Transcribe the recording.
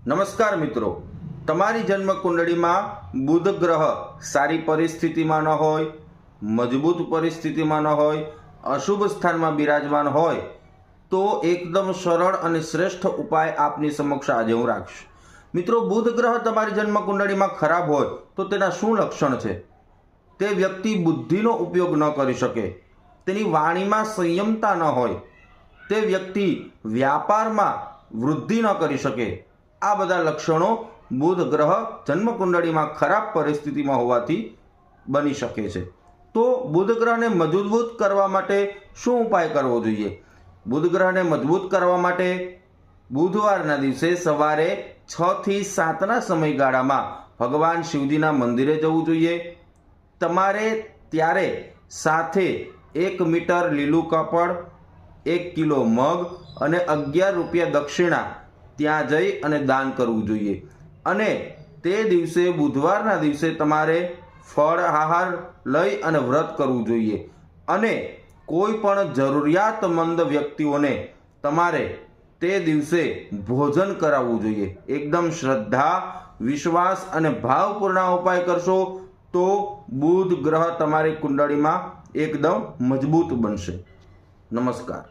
નમસ્કાર મિત્રો, તમારી જન્મ કુંડળીમાં બુધ ગ્રહ સારી પરિસ્થિતિમાં ન હોય, મજબૂત પરિસ્થિતિમાં ન હોય, અશુભ સ્થાનમાં બિરાજમાન હોય તો એકદમ સરળ અને શ્રેષ્ઠ ઉપાય આપની સમક્ષ આજે હું રાખીશ. મિત્રો, બુધ ગ્રહ તમારી જન્મ કુંડળીમાં ખરાબ હોય તો તેના શું લક્ષણ છે? તે વ્યક્તિ બુદ્ધિનો ઉપયોગ ન કરી શકે, તેની વાણીમાં સંયમતા ન હોય, તે વ્યક્તિ વ્યાપારમાં વૃદ્ધિ ન કરી શકે. આ બધા લક્ષણો બુધ ગ્રહ જન્મકુંડળીમાં ખરાબ પરિસ્થિતિમાં હોવાથી બની શકે છે. તો બુધ ગ્રહને મજબૂત કરવા માટે શું ઉપાય કરવો જોઈએ? બુધ ગ્રહને મજબૂત કરવા માટે બુધવારના દિવસે સવારે 6 થી 7ના સમયગાળામાં ભગવાન શિવજીના મંદિરે જવું જોઈએ. તમારે ત્યારે સાથે 1 મીટર લીલું કાપડ, 1 કિલો મગ અને 11 રૂપિયા દક્ષિણા ત્યાં જઈ અને દાન કરવું જોઈએ. અને તે દિવસે બુધવારના દિવસે તમારે ફળ આહાર લઈ અને વ્રત કરવું જોઈએ. અને કોઈ પણ જરૂરિયાતમંદ વ્યક્તિઓને તમારે તે દિવસે ભોજન કરાવવું જોઈએ. એકદમ શ્રદ્ધા, વિશ્વાસ અને ભાવપૂર્ણ ઉપાય કરશો તો બુધ ગ્રહ તમારી કુંડળીમાં એકદમ મજબૂત બનશે. નમસ્કાર.